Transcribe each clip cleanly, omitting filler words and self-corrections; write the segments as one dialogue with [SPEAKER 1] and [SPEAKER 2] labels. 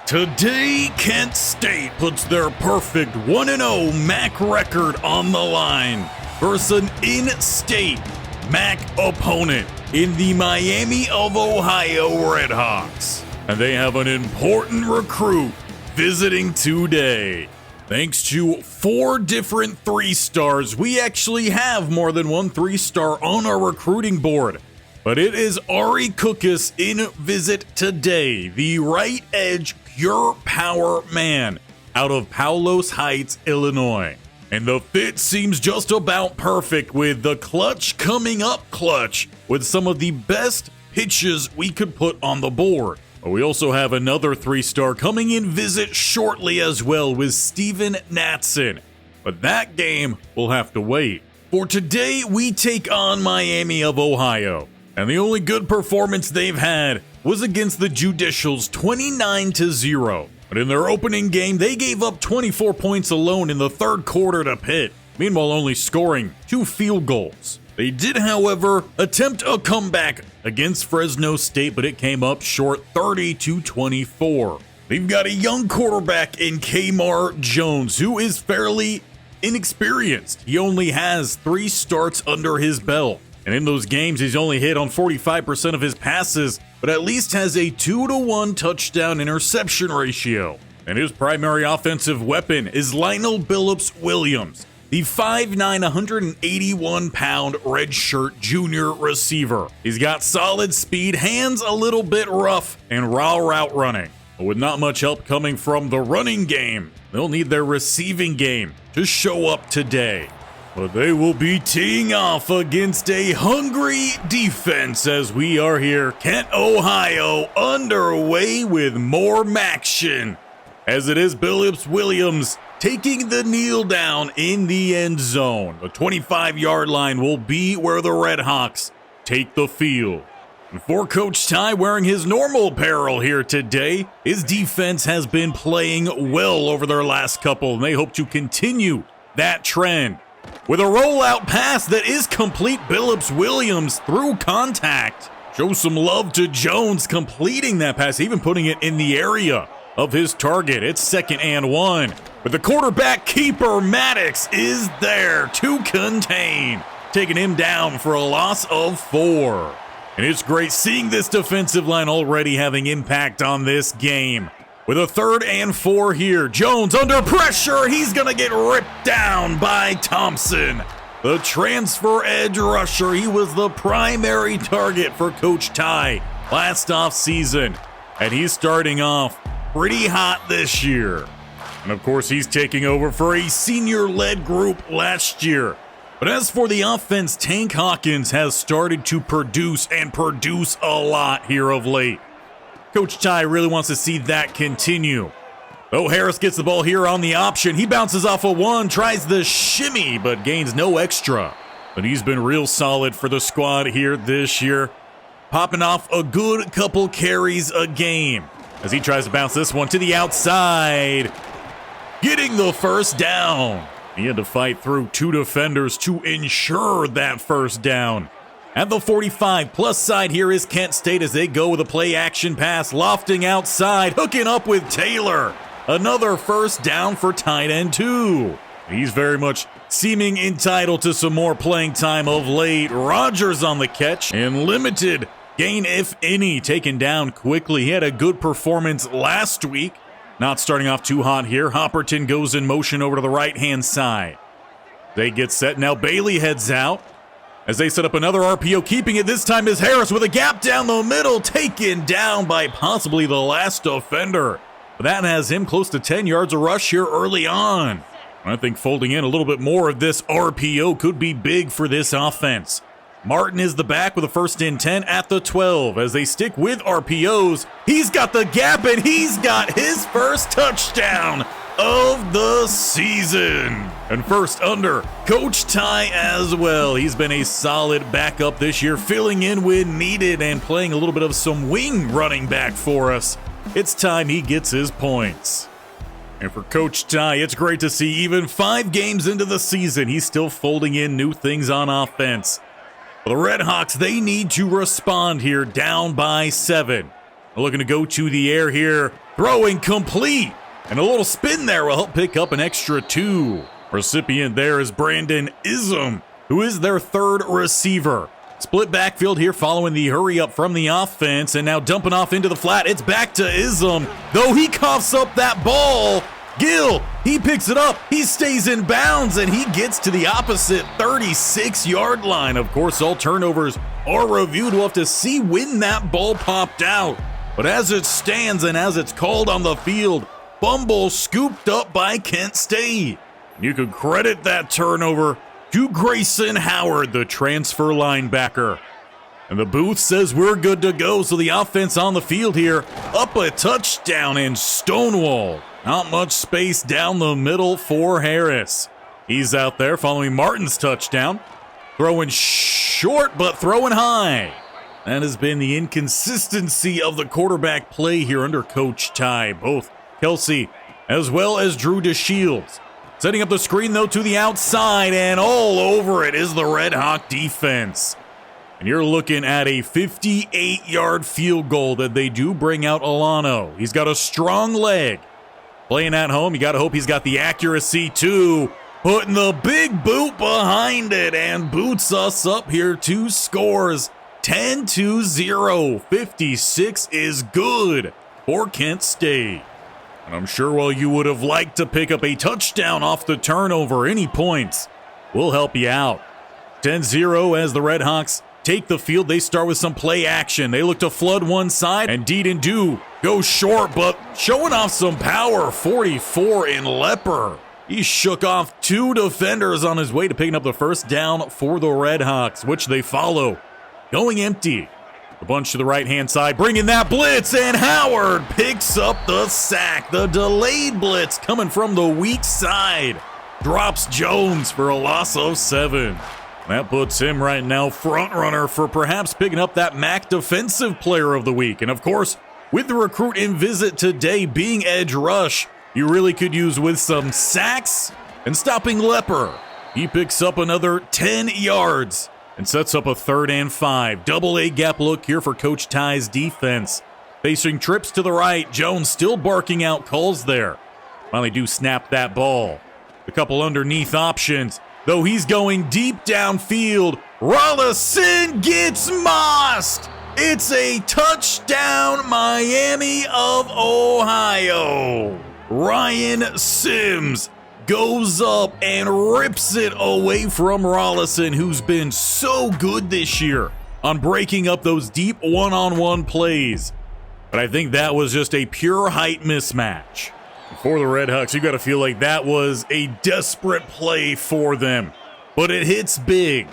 [SPEAKER 1] Today, Kent State puts their perfect 1-0 MAC record on the line versus an in-state MAC opponent in the Miami of Ohio Redhawks. And they have an important recruit visiting today. Thanks to 4 different 3-stars, we actually have more than one 3-star on our recruiting board. But it is Ari Kukis in visit today, the right edge pure power man out of Palos Heights, Illinois. And the fit seems just about perfect with the clutch coming up clutch with some of the best pitches we could put on the board. But we also have another 3-star coming in visit shortly as well with Steven Natson. But that game will have to wait. For today, we take on Miami of Ohio. And the only good performance they've had was against the Judicials 29-0. But in their opening game, they gave up 24 points alone in the third quarter to Pitt, meanwhile only scoring 2 field goals. They did, however, attempt a comeback against Fresno State, but it came up short 30-24. They've got a young quarterback in Kmar Jones, who is fairly inexperienced. He only has 3 starts under his belt. And in those games, he's only hit on 45% of his passes, but at least has a 2-to-1 touchdown interception ratio. And his primary offensive weapon is Lionel Billups Williams, the 5'9", 181-pound redshirt junior receiver. He's got solid speed, hands a little bit rough, and raw route running. But with not much help coming from the running game, they'll need their receiving game to show up today. But they will be teeing off against a hungry defense as we are here, Kent, Ohio, underway with more MACtion. As it is Billups Williams taking the kneel down in the end zone. The 25-yard line will be where the Redhawks take the field. And for Coach Ty wearing his normal apparel here today, his defense has been playing well over their last couple, and they hope to continue that trend. With a rollout pass that is complete, Billups Williams through contact. Show some love to Jones completing that pass, even putting it in the area of his target. It's 2nd and 1. But the quarterback keeper, Maddox, is there to contain, taking him down for a loss of 4. And it's great seeing this defensive line already having impact on this game. With a 3rd and 4 here, Jones under pressure, he's gonna get ripped down by Thompson. The transfer edge rusher, he was the primary target for Coach Ty last offseason, and he's starting off pretty hot this year. And of course, he's taking over for a senior-led group last year. But as for the offense, Tank Hawkins has started to produce a lot here of late. Coach Ty really wants to see that continue. Though Harris gets the ball here on the option. He bounces off a 1, tries the shimmy, but gains no extra. But he's been real solid for the squad here this year, popping off a good couple carries a game as he tries to bounce this one to the outside, getting the first down. He had to fight through 2 defenders to ensure that first down. At the 45, plus side here is Kent State as they go with a play action pass, lofting outside, hooking up with Taylor. Another first down for tight end 2. He's very much seeming entitled to some more playing time of late. Rogers on the catch and limited gain, if any, taken down quickly. He had a good performance last week. Not starting off too hot here. Hopperton goes in motion over to the right-hand side. They get set. Now Bailey heads out as they set up another RPO. Keeping it this time is Harris with a gap down the middle, taken down by possibly the last defender. But that has him close to 10 yards of rush here early on. I think folding in a little bit more of this RPO could be big for this offense. Martin is the back with a 1st and 10 at the 12 as they stick with RPOs. He's got the gap and he's got his first touchdown of the season. And first under Coach Ty as well. He's been a solid backup this year, filling in when needed and playing a little bit of some wing running back for us. It's time he gets his points. And for Coach Ty, it's great to see even 5 games into the season, he's still folding in new things on offense. The Redhawks, they need to respond here, down by 7. They're looking to go to the air here. Throwing complete. And a little spin there will help pick up an extra 2. Recipient there is Brandon Ism, who is their third receiver. Split backfield here following the hurry up from the offense, and now dumping off into the flat. It's back to Ism, though he coughs up that ball. Gill, he picks it up, he stays in bounds, and he gets to the opposite 36-yard line. Of course, all turnovers are reviewed. We'll have to see when that ball popped out. But as it stands and as it's called on the field, fumble scooped up by Kent State. You could credit that turnover to Grayson Howard, the transfer linebacker. And the booth says we're good to go, so the offense on the field here, up a touchdown in Stonewall. Not much space down the middle for Harris. He's out there following Martin's touchdown. Throwing short, but throwing high. That has been the inconsistency of the quarterback play here under Coach Ty. Both Kelsey as well as Drew DeShields. Setting up the screen, though, to the outside, and all over it is the Red Hawk defense. And you're looking at a 58-yard field goal that they do bring out Alano. He's got a strong leg. Playing at home, you got to hope he's got the accuracy, too. Putting the big boot behind it and boots us up here. 2 scores, 10-0. 56 is good for Kent State. And I'm sure while you would have liked to pick up a touchdown off the turnover, any points will help you out. 10-0 as the Red Hawks take the field. They start with some play action. They look to flood one side, and Deed and Do go short, but showing off some power. 44 in Lepper. He shook off 2 defenders on his way to picking up the first down for the Red Hawks, which they follow. Going empty. A bunch to the right-hand side, bringing that blitz, and Howard picks up the sack. The delayed blitz coming from the weak side. Drops Jones for a loss of 7. That puts him right now front runner for perhaps picking up that MAC Defensive Player of the Week. And of course, with the recruit in visit today being edge rush, you really could use with some sacks and stopping Lepper. He picks up another 10 yards. And sets up a 3rd and 5. Double A gap look here for Coach Ty's defense. Facing trips to the right. Jones still barking out calls there. Finally do snap that ball. A couple underneath options. Though he's going deep downfield. Rollison gets mossed. It's a touchdown, Miami of Ohio. Ryan Sims goes up and rips it away from Rollison, who's been so good this year on breaking up those deep one-on-one plays. But I think that was just a pure height mismatch. For the Red Hawks, you got to feel like that was a desperate play for them. But it hits big.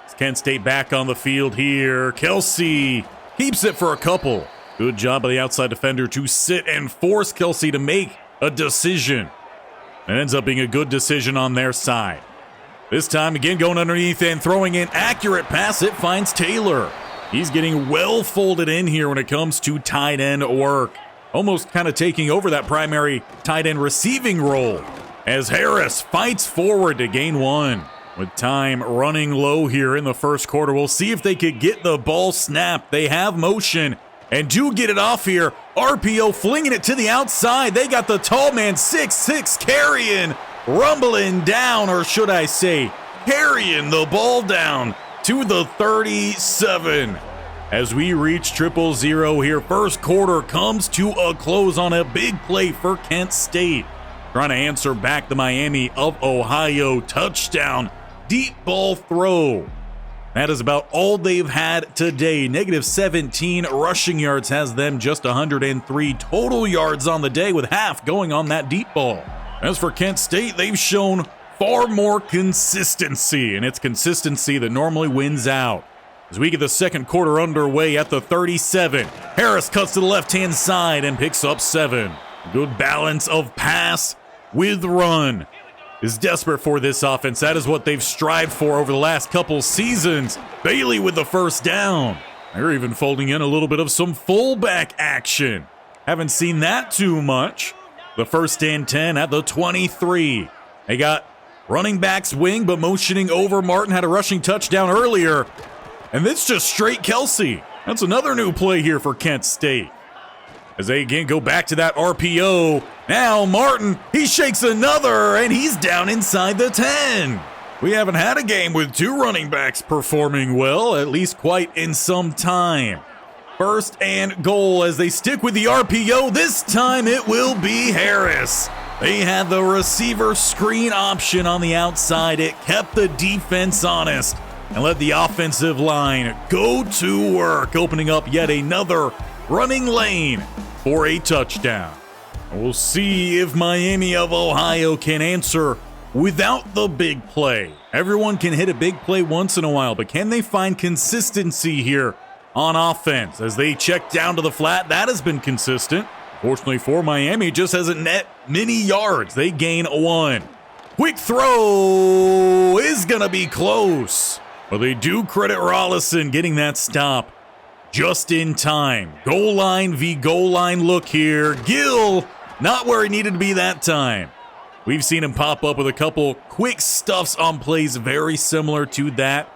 [SPEAKER 1] It's Kent State back on the field here. Kelsey keeps it for a couple. Good job by the outside defender to sit and force Kelsey to make a decision. It ends up being a good decision on their side. This time, again, going underneath and throwing an accurate pass. It finds Taylor. He's getting well folded in here when it comes to tight end work. Almost kind of taking over that primary tight end receiving role as Harris fights forward to gain 1. With time running low here in the first quarter, we'll see if they could get the ball snapped. They have motion and do get it off here. RPO flinging it to the outside. They got the tall man, 6'6", carrying, rumbling down, or should I say, carrying the ball down to the 37. As we reach 000 here, first quarter comes to a close on a big play for Kent State. Trying to answer back the Miami of Ohio touchdown. Deep ball throw. That is about all they've had today. Negative 17 rushing yards has them just 103 total yards on the day, with half going on that deep ball. As for Kent State, they've shown far more consistency, and it's consistency that normally wins out. As we get the second quarter underway at the 37, Harris cuts to the left-hand side and picks up 7. Good balance of pass with run. Is desperate for this offense. That is what they've strived for over the last couple seasons. Bailey with the first down. They're even folding in a little bit of some fullback action. Haven't seen that too much. The 1st and 10 at the 23. They got running backs wing, but motioning over. Martin had a rushing touchdown earlier. And it's just straight Kelsey. That's another new play here for Kent State. as they again go back to that RPO. Now Martin, he shakes another, and he's down inside the 10. We haven't had a game with two running backs performing well, at least quite in some time. First and goal as they stick with the RPO. This time it will be Harris. They had the receiver screen option on the outside. It kept the defense honest and let the offensive line go to work, opening up yet another running lane for a touchdown. We'll see if Miami of Ohio can answer without the big play. Everyone can hit a big play once in a while, but can they find consistency here on offense? As they check down to the flat, that has been consistent. Fortunately for Miami, it just hasn't net many yards. They gain 1. Quick throw is going to be close, but they do credit Rollison getting that stop just in time. Goal line v. goal line look here. Gill, not where he needed to be that time. We've seen him pop up with a couple quick stuffs on plays very similar to that.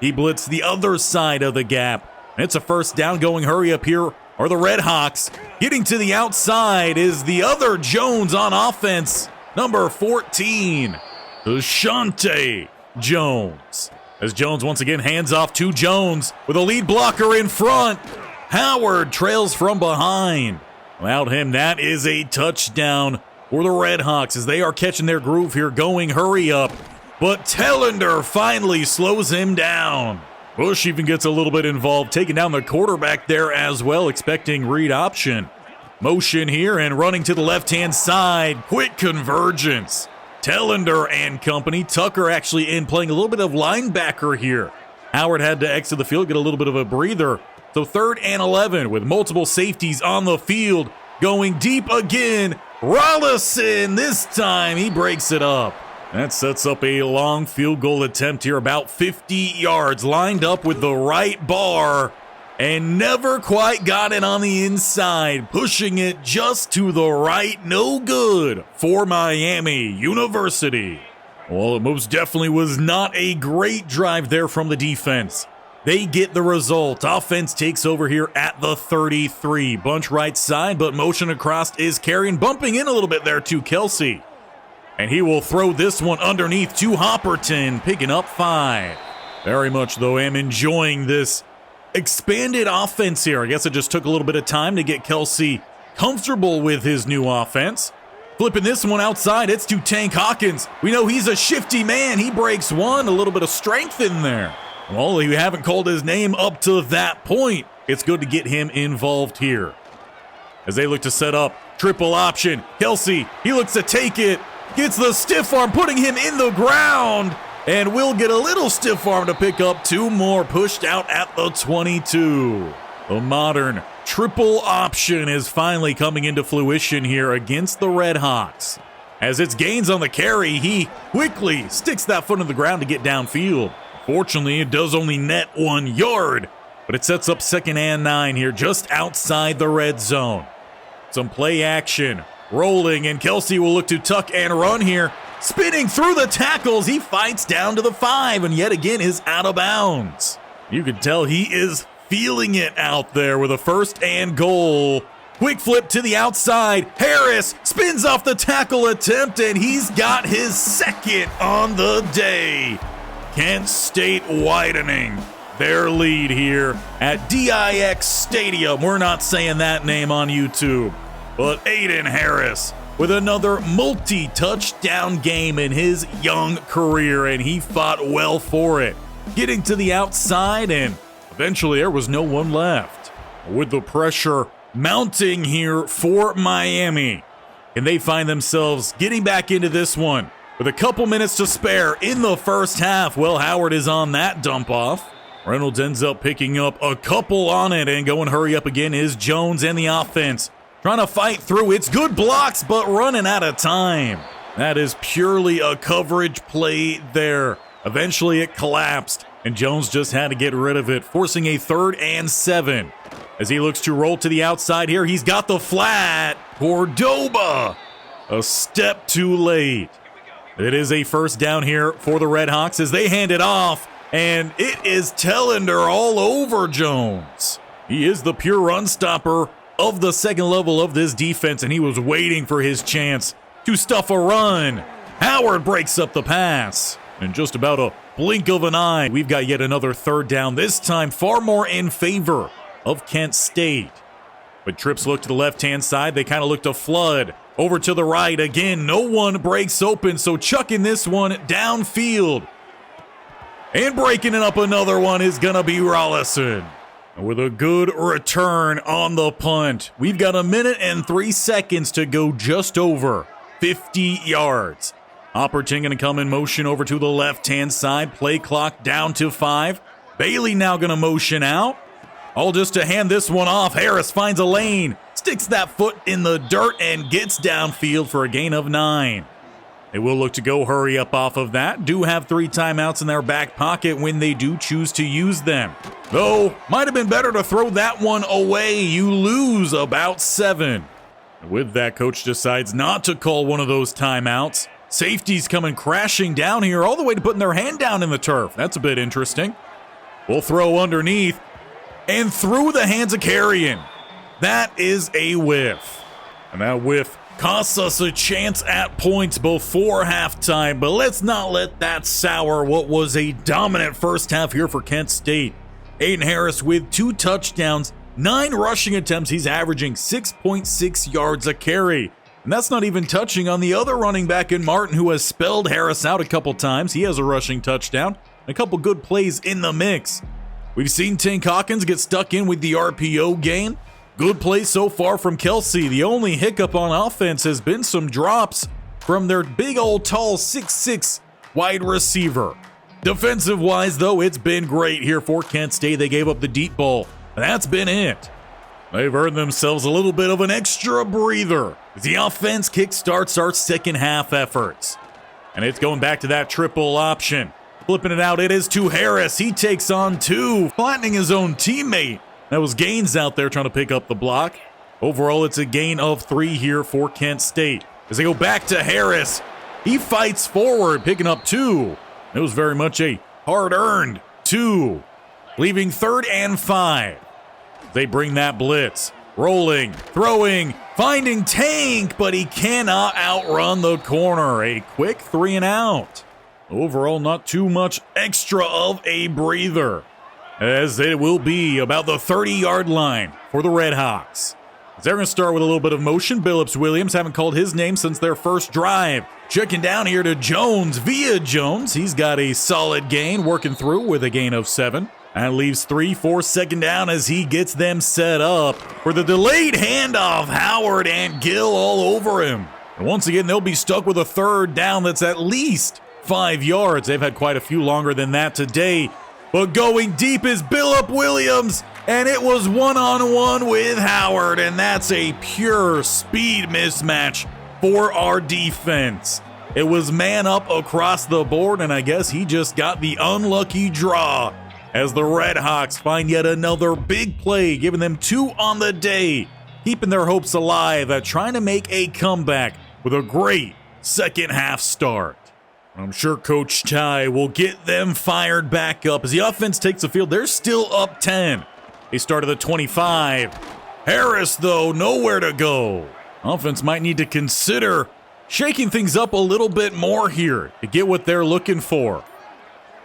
[SPEAKER 1] He blitzed the other side of the gap. It's a first down. Going hurry up here are the Redhawks. Getting to the outside is the other Jones on offense, number 14, Deshante Jones. As Jones once again hands off to Jones with a lead blocker in front. Howard trails from behind. Without him, that is a touchdown for the Redhawks as they are catching their groove here, going hurry up. But Tellender finally slows him down. Bush even gets a little bit involved, taking down the quarterback there as well, expecting read option. Motion here and running to the left-hand side. Quick convergence. Tellender and company. Tucker actually in playing a little bit of linebacker here. Howard had to exit the field, get a little bit of a breather. So 3rd and 11 with multiple safeties on the field. Going deep again. Rollison, this time he breaks it up. That sets up a long field goal attempt here, about 50 yards, lined up with the right bar, and never quite got it on the inside, pushing it just to the right. No good for Miami University. Well, it most definitely was not a great drive there from the defense. They get the result. Offense takes over here at the 33. Bunch right side, but motion across is carrying, bumping in a little bit there to Kelsey. And he will throw this one underneath to Hopperton, picking up 5. Very much, though, am enjoying this expanded offense here. I guess it just took a little bit of time to get Kelsey comfortable with his new offense. Flipping this one outside, it's to Tank Hawkins. We know he's a shifty man. He breaks one, a little bit of strength in there. Well, you haven't called his name up to that point. It's good to get him involved here. As they look to set up, triple option. Kelsey, he looks to take it. Gets the stiff arm, putting him in the ground, and will get a little stiff arm to pick up 2 more, pushed out at the 22. The modern triple option is finally coming into fruition here against the Redhawks. As it's gains on the carry, he quickly sticks that foot in the ground to get downfield. Fortunately, it does only net 1 yard, but it sets up 2nd and 9 here, just outside the red zone. Some play action. Rolling, and Kelsey will look to tuck and run here. Spinning through the tackles, he fights down to the 5 and yet again is out of bounds. You can tell he is feeling it out there with a 1st and goal. Quick flip to the outside. Harris spins off the tackle attempt, and he's got his 2nd on the day. Kent State widening their lead here at DIX Stadium. We're not saying that name on YouTube. But Aiden Harris with another multi-touchdown game in his young career, and he fought well for it. Getting to the outside, and eventually there was no one left. With the pressure mounting here for Miami, and they find themselves getting back into this one with a couple minutes to spare in the first half. Well, Howard is on that dump off. Reynolds ends up picking up a couple on it, and going hurry up again is Jones and the offense. Trying to fight through. It's good blocks, but running out of time. That is purely a coverage play there. Eventually it collapsed, and Jones just had to get rid of it, forcing a 3rd and 7. As he looks to roll to the outside here, he's got the flat. Cordoba, a step too late. It is a first down here for the Redhawks as they hand it off, and it is Tellender all over Jones. He is the pure run stopper of the second level of this defense, and he was waiting for his chance to stuff a run. Howard breaks up the pass. In just about a blink of an eye, we've got yet another third down, this time far more in favor of Kent State. But trips look to the left-hand side. They kind of look to flood over to the right. Again, no one breaks open, so chucking this one downfield. And breaking it up another one is going to be Rollison. With a good return on the punt. We've got 1 minute and 3 seconds to go just over 50 yards. Opperton going to come in motion over to the left-hand side. Play clock down to 5. Bailey now going to motion out. All just to hand this one off. Harris finds a lane. Sticks that foot in the dirt and gets downfield for a gain of 9. They will look to go hurry up off of that. Do have 3 timeouts in their back pocket when they do choose to use them. Though, might have been better to throw that one away. You lose about 7. With that, coach decides not to call one of those timeouts. Safety's coming crashing down here all the way to putting their hand down in the turf. That's a bit interesting. We'll throw underneath and through the hands of Carrion. That is a whiff. And that whiff costs us a chance at points before halftime, but let's not let that sour what was a dominant first half here for Kent State. Aiden Harris with 2 touchdowns, 9 rushing attempts. He's averaging 6.6 yards a carry. And that's not even touching on the other running back in Martin, who has spelled Harris out a couple times. He has a rushing touchdown, a couple good plays in the mix. We've seen Tank Hawkins get stuck in with the RPO game. Good play so far from Kelsey. The only hiccup on offense has been some drops from their big old tall 6'6" wide receiver. Defensive-wise, though, it's been great here for Kent State. They gave up the deep ball, and that's been it. They've earned themselves a little bit of an extra breather as the offense kickstarts our second half efforts. And it's going back to that triple option. Flipping it out, it is to Harris. He takes on 2, flattening his own teammate. That was Gaines out there trying to pick up the block. Overall, it's a gain of 3 here for Kent State. As they go back to Harris, he fights forward, picking up 2. It was very much a hard-earned 2, leaving 3rd and 5. They bring that blitz, rolling, throwing, finding Tank, but he cannot outrun the corner. A quick 3 and out. Overall, not too much extra of a breather, as it will be about the 30-yard line for the Redhawks. They're going to start with a little bit of motion. Billups Williams haven't called his name since their first drive. Checking down here to Jones via Jones. He's got a solid gain, working through with a gain of 7. That leaves 3 for second down as he gets them set up for the delayed handoff. Howard and Gill all over him. And once again, they'll be stuck with a 3rd down that's at least 5 yards. They've had quite a few longer than that today. But going deep is Billup Williams, and it was one-on-one with Howard, and that's a pure speed mismatch for our defense. It was man up across the board, and I guess he just got the unlucky draw as the Redhawks find yet another big play, giving them 2 on the day, keeping their hopes alive at trying to make a comeback with a great second half start. I'm sure Coach Ty will get them fired back up as the offense takes the field. They're still up 10. They start at the 25. Harris, though, nowhere to go. Offense might need to consider shaking things up a little bit more here to get what they're looking for,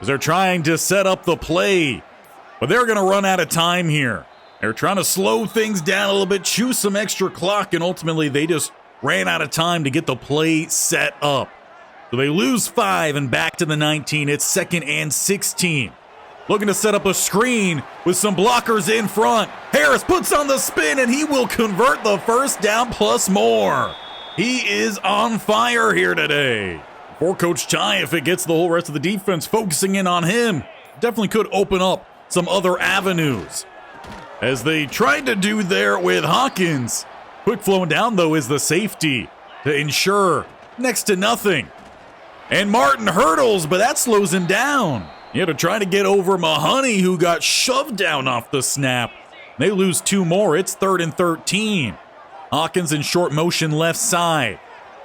[SPEAKER 1] as they're trying to set up the play, but they're going to run out of time here. They're trying to slow things down a little bit, chew some extra clock, and ultimately they just ran out of time to get the play set up. So they lose 5 and back to the 19. It's 2nd and 16. Looking to set up a screen with some blockers in front. Harris puts on the spin, and he will convert the first down plus more. He is on fire here today. For Coach Ty, if it gets the whole rest of the defense focusing in on him, definitely could open up some other avenues, as they tried to do there with Hawkins. Quick flowing down, though, is the safety to ensure next to nothing. And Martin hurdles, but that slows him down. He had to try to get over Mahoney, who got shoved down off the snap. They lose 2 more. It's 3rd and 13. Hawkins in short motion left side,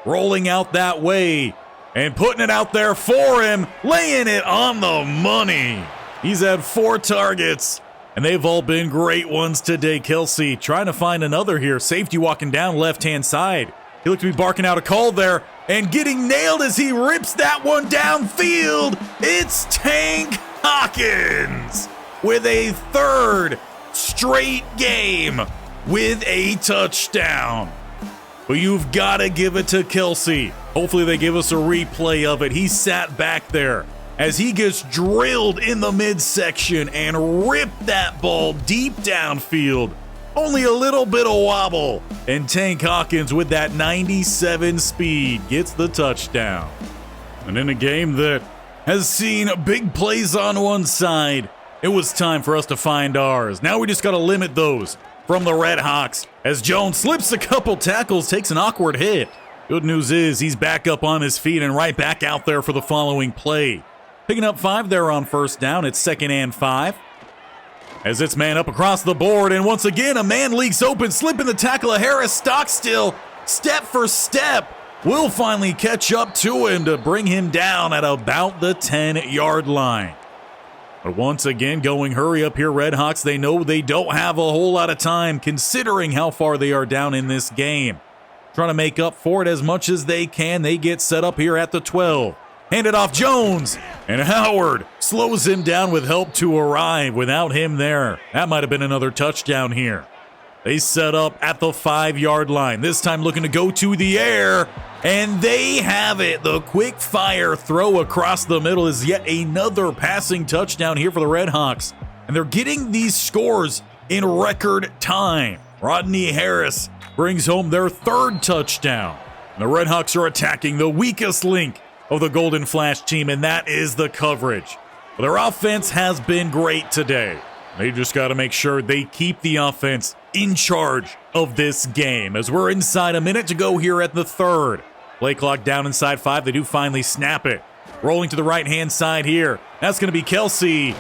[SPEAKER 1] rolling out that way and putting it out there for him, laying it on the money. He's had 4 targets And they've all been great ones today. Kelsey trying to find another here. Safety walking down left-hand side. He looked to be barking out a call there and getting nailed as he rips that one downfield. It's Tank Hawkins with a third straight game with a touchdown. But you've got to give it to Kelsey. Hopefully they give us a replay of it. He sat back there as he gets drilled in the midsection and ripped that ball deep downfield. Only a little bit of wobble. And Tank Hawkins with that 97 speed gets the touchdown. And in a game that has seen big plays on one side, it was time for us to find ours. Now we just got to limit those from the Redhawks as Jones slips a couple tackles, takes an awkward hit. Good news is he's back up on his feet and right back out there for the following play. Picking up 5 there on first down. It's 2nd and 5. As it's man up across the board, and once again a man leaks open, slipping the tackle of Harris. Stockstill, step for step, will finally catch up to him to bring him down at about the 10-yard line. But once again, going hurry up here, Redhawks. They know they don't have a whole lot of time considering how far they are down in this game. Trying to make up for it as much as they can. They get set up here at the 12. Handed off Jones, and Howard slows him down with help to arrive. Without him there, that might have been another touchdown here. They set up at the 5-yard line, this time looking to go to the air, and they have it. The quick fire throw across the middle is yet another passing touchdown here for the Redhawks, and they're getting these scores in record time. Rodney Harris brings home their 3rd touchdown. And the Redhawks are attacking the weakest link of the Golden Flash team, and that is the coverage. But their offense has been great today. They just got to make sure they keep the offense in charge of this game as we're inside a minute to go here at the 3rd. Play clock down inside 5. They do finally snap it. Rolling to the right-hand side here. That's going to be Kelsey.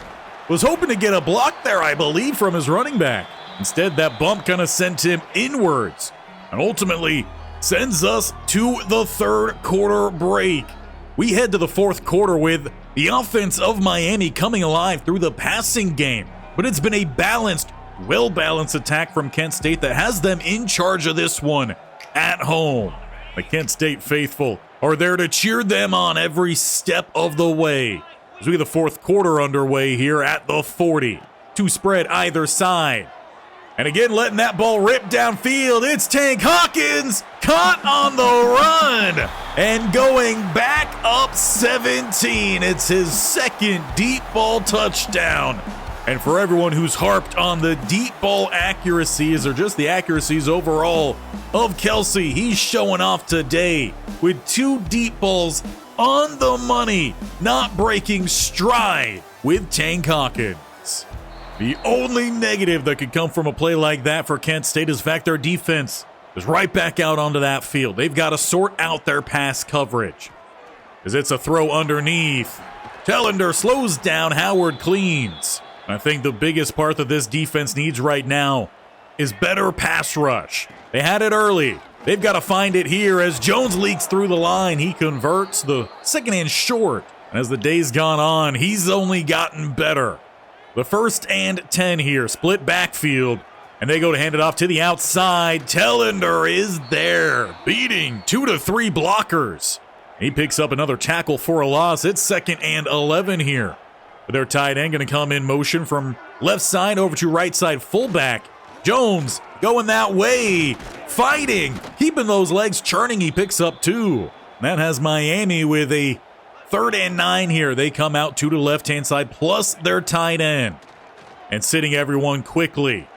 [SPEAKER 1] Was hoping to get a block there, I believe, from his running back. Instead, that bump kind of sent him inwards and ultimately sends us to the 3rd quarter break. We head to the 4th quarter with the offense of Miami coming alive through the passing game. But it's been a balanced, well-balanced attack from Kent State that has them in charge of this one at home. The Kent State faithful are there to cheer them on every step of the way. As we get the 4th quarter underway here at the 40. 2 spread either side. And again, letting that ball rip downfield. It's Tank Hawkins caught on the run and going back up 17. It's his 2nd deep ball touchdown. And for everyone who's harped on the deep ball accuracies or just the accuracies overall of Kelsey, he's showing off today with 2 deep balls on the money, not breaking stride with Tank Hawkins. The only negative that could come from a play like that for Kent State is the fact their defense is right back out onto that field. They've got to sort out their pass coverage as it's a throw underneath. Tellender slows down, Howard cleans. I think the biggest part that this defense needs right now is better pass rush. They had it early. They've got to find it here as Jones leaks through the line. He converts the 2nd and short. As the day's gone on, he's only gotten better. The 1st and 10 here, split backfield, and they go to hand it off to the outside. Tellender is there, beating 2 to 3 blockers. He picks up another tackle for a loss. It's 2nd and 11 here. But their tight end going to come in motion from left side over to right side fullback. Jones going that way, fighting, keeping those legs churning. He picks up 2. That has Miami with a 3rd and 9 here. They come out 2 to the left-hand side, plus their tight end. And sitting everyone quickly.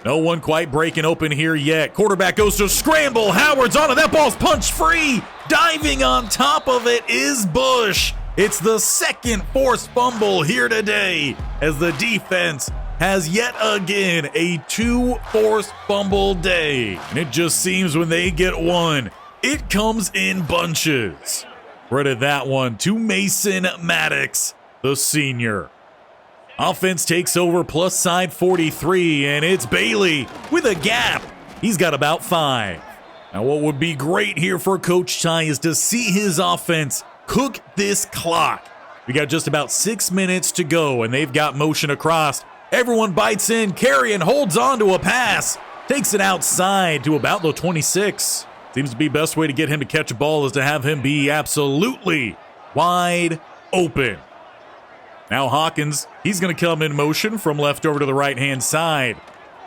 [SPEAKER 1] No one quite breaking open here yet. Quarterback goes to scramble. Howard's on it. That ball's punched free. Diving on top of it is Bush. It's the 2nd forced fumble here today as the defense has yet again a 2 forced fumble day. And it just seems when they get one, it comes in bunches. Credit that one to Mason Maddox, the senior. Offense takes over plus side 43, and it's Bailey with a gap. He's got about 5. Now what would be great here for Coach Ty is to see his offense cook this clock. We got just about 6 minutes to go, and they've got motion across. Everyone bites in. Carrion holds on to a pass. Takes it outside to about the 26. Seems to be best way to get him to catch a ball is to have him be absolutely wide open. Now Hawkins, he's going to come in motion from left over to the right-hand side.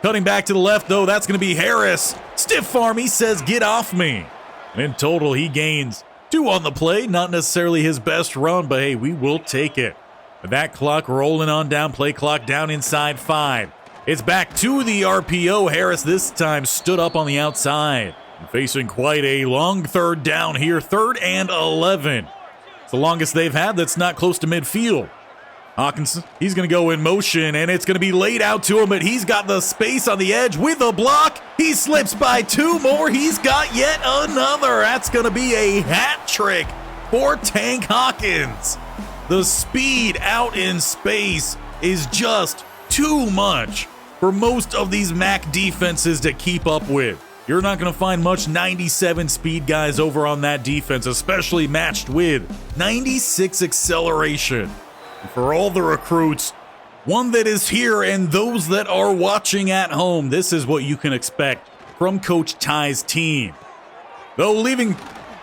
[SPEAKER 1] Cutting back to the left, though, that's going to be Harris. Stiff arm, he says, get off me. And in total, he gains 2 on the play. Not necessarily his best run, but hey, we will take it. With that clock rolling on down, play clock down inside 5. It's back to the RPO. Harris this time stood up on the outside. Facing quite a long third down here, 3rd and 11. It's the longest they've had that's not close to midfield. Hawkins, he's going to go in motion, and it's going to be laid out to him, but he's got the space on the edge with a block. He slips by 2 more. He's got yet another. That's going to be a hat trick for Tank Hawkins. The speed out in space is just too much for most of these MAC defenses to keep up with. You're not going to find much 97 speed guys over on that defense, especially matched with 96 acceleration. For all the recruits, one that is here and those that are watching at home, this is what you can expect from Coach Ty's team. Though leaving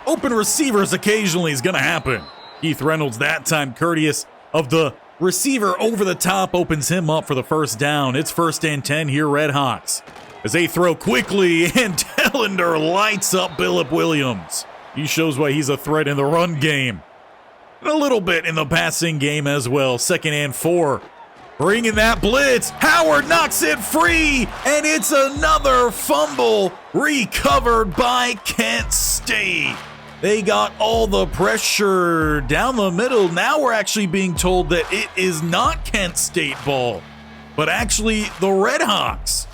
[SPEAKER 1] open receivers occasionally is going to happen. Keith Reynolds that time courteous of the receiver over the top opens him up for the first down. It's 1st and 10 here, Redhawks. As they throw quickly and Tellender lights up BigBearB Williams. He shows why he's a threat in the run game. And a little bit in the passing game as well. 2nd and 4. Bringing that blitz. Howard knocks it free. And it's another fumble recovered by Kent State. They got all the pressure down the middle. Now we're actually being told that it is not Kent State ball, but actually the Redhawks.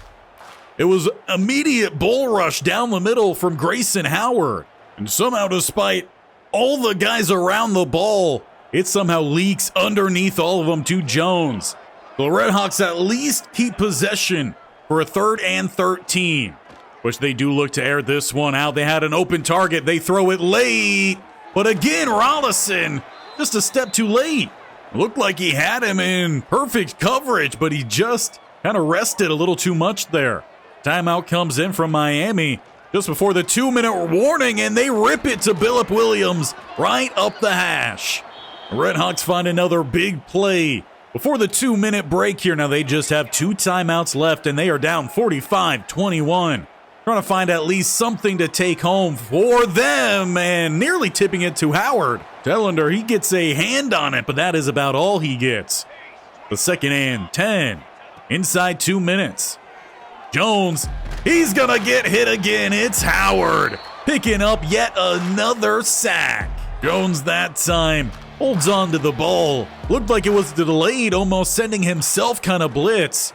[SPEAKER 1] It was immediate bull rush down the middle from Grayson Howard. And somehow, despite all the guys around the ball, it somehow leaks underneath all of them to Jones. The Redhawks at least keep possession for a 3rd and 13, which they do look to air this one out. They had an open target. They throw it late, but again, Rollison just a step too late. Looked like he had him in perfect coverage, but he just kind of rested a little too much there. Timeout comes in from Miami just before the 2-minute warning, and they rip it to BigBearB Williams right up the hash. The Redhawks find another big play before the 2-minute break here. Now they just have 2 timeouts left, and they are down 45-21. Trying to find at least something to take home for them, and nearly tipping it to Howard. Tellender, he gets a hand on it, but that is about all he gets. The 2nd and 10, inside 2 minutes. Jones, he's gonna get hit again. It's Howard picking up yet another sack. Jones that time holds on to the ball. Looked like it was delayed, almost sending himself kind of blitz.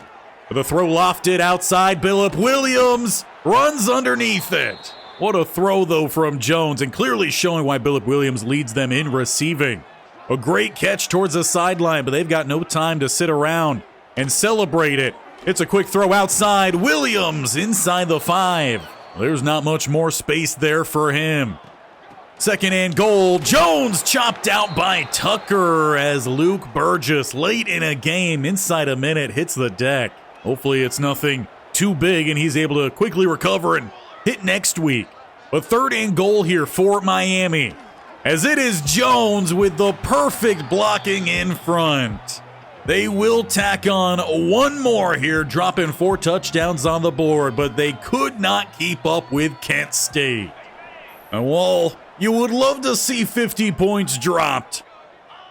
[SPEAKER 1] But the throw lofted outside. BigBearB Williams runs underneath it. What a throw, though, from Jones, and clearly showing why BigBearB Williams leads them in receiving. A great catch towards the sideline, but they've got no time to sit around and celebrate it. It's a quick throw outside. Williams inside the 5. There's not much more space there for him. 2nd and goal. Jones chopped out by Tucker as Luke Burgess, late in a game, inside a minute, hits the deck. Hopefully it's nothing too big and he's able to quickly recover and hit next week. But 3rd and goal here for Miami, as it is Jones with the perfect blocking in front. They will tack on one more here, dropping 4 touchdowns on the board, but they could not keep up with Kent State. And while you would love to see 50 points dropped,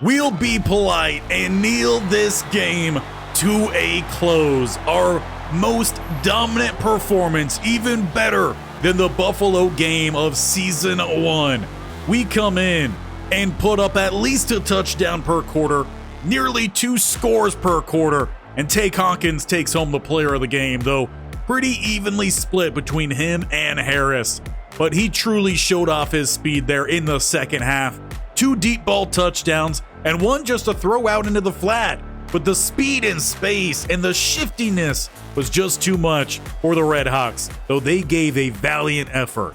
[SPEAKER 1] we'll be polite and kneel this game to a close. Our most dominant performance, even better than the Buffalo game of season 1. We come in and put up at least a touchdown per quarter, nearly 2 scores per quarter, and Tank Hawkins takes home the player of the game, though pretty evenly split between him and Harris. But he truly showed off his speed there in the second half. 2 deep ball touchdowns and 1 just a throw out into the flat. But the speed and space and the shiftiness was just too much for the Redhawks, though they gave a valiant effort.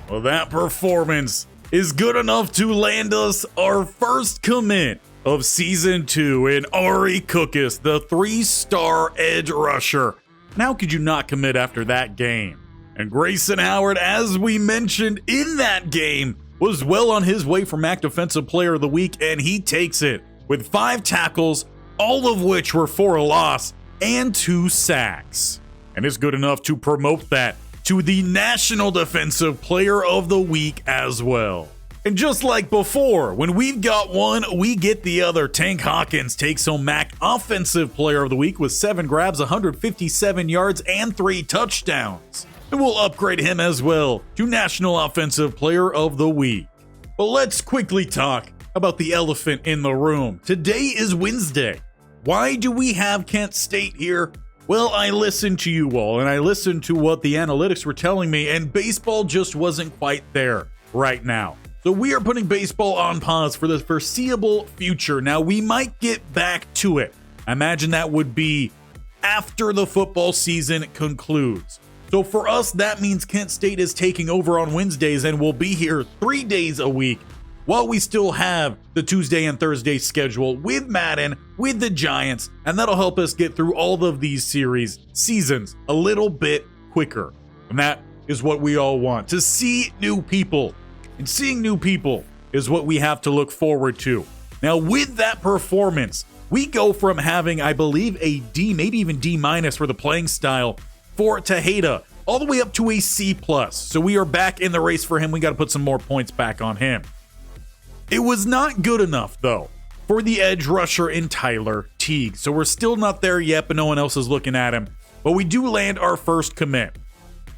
[SPEAKER 1] Well, that performance is good enough to land us our first commit of Season 2 in Ari Kukis, the 3-star edge rusher. And how could you not commit after that game? And Grayson Howard, as we mentioned in that game, was well on his way for MAC Defensive Player of the Week, and he takes it with 5 tackles, all of which were for a loss, and 2 sacks. And it's good enough to promote that to the National Defensive Player of the Week as well. And just like before, when we've got one, we get the other. Tank Hawkins takes home MAC Offensive Player of the Week with 7 grabs, 157 yards, and 3 touchdowns. And we'll upgrade him as well to National Offensive Player of the Week. But let's quickly talk about the elephant in the room. Today is Wednesday. Why do we have Kent State here? Well, I listened to you all, and I listened to what the analytics were telling me, and baseball just wasn't quite there right now. So we are putting baseball on pause for the foreseeable future. Now, we might get back to it. I imagine that would be after the football season concludes. So for us, that means Kent State is taking over on Wednesdays and will be here 3 days a week while we still have the Tuesday and Thursday schedule with Madden, with the Giants, and that'll help us get through all of these seasons a little bit quicker. And that is what we all want, to see new people. And seeing new people is what we have to look forward to. Now, with that performance, we go from having, I believe, a D, maybe even D- for the playing style for Tejeda, all the way up to a C+. So we are back in the race for him. We got to put some more points back on him. It was not good enough, though, for the edge rusher in Tyler Teague. So we're still not there yet, but no one else is looking at him. But we do land our first commit.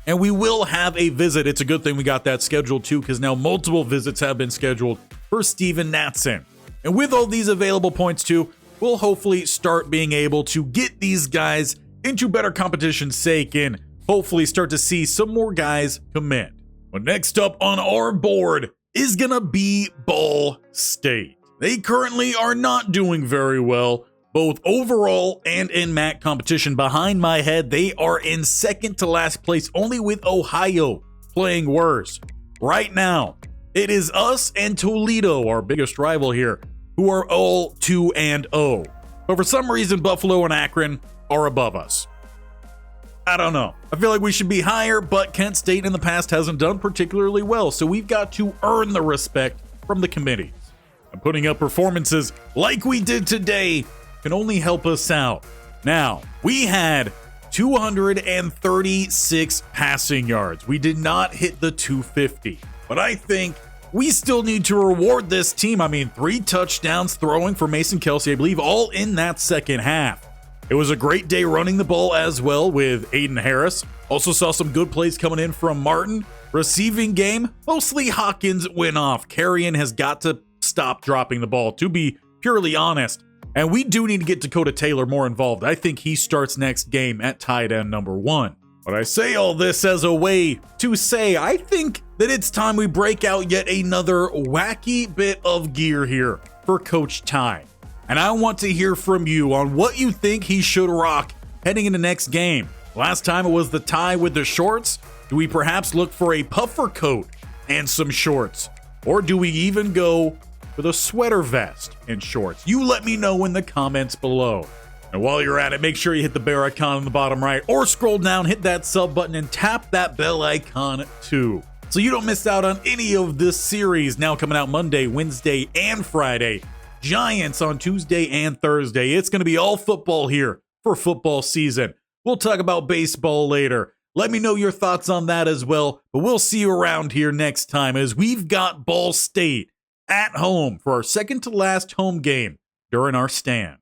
[SPEAKER 1] And we will have a visit. It's a good thing we got that scheduled too, because now multiple visits have been scheduled for Steven Natson. And with all these available points too, we'll hopefully start being able to get these guys into better competition's sake and hopefully start to see some more guys commit. But next up on our board is gonna be Ball State. They currently are not doing very well, both overall and in MAC competition. Behind my head, they are in second to last place, only with Ohio playing worse. Right now, it is us and Toledo, our biggest rival here, who are all 2-0. But for some reason, Buffalo and Akron are above us. I don't know. I feel like we should be higher, but Kent State in the past hasn't done particularly well, so we've got to earn the respect from the committees. And putting up performances like we did today can only help us out. Now, we had 236 passing yards. We did not hit the 250, but I think we still need to reward this team. I mean, 3 touchdowns throwing for Mason Kelsey, I believe, all in that second half. It was a great day running the ball as well with Aiden Harris. Also saw some good plays coming in from Martin. Receiving game, mostly Hawkins went off. Carrion has got to stop dropping the ball, to be purely honest. And we do need to get Dakota Taylor more involved. I think he starts next game at tight end number 1. But I say all this as a way to say I think that it's time we break out yet another wacky bit of gear here for Coach Ty. And I want to hear from you on what you think he should rock heading into next game. Last time it was the tie with the shorts. Do we perhaps look for a puffer coat and some shorts? Or do we even go for the sweater vest and shorts? You let me know in the comments below. And while you're at it, make sure you hit the bear icon on the bottom right or scroll down, hit that sub button, and tap that bell icon too, so you don't miss out on any of this series now coming out Monday, Wednesday, and Friday. Giants on Tuesday and Thursday. It's going to be all football here for football season. We'll talk about baseball later. Let me know your thoughts on that as well. But we'll see you around here next time as we've got Ball State at home for our second to last home game during our stand.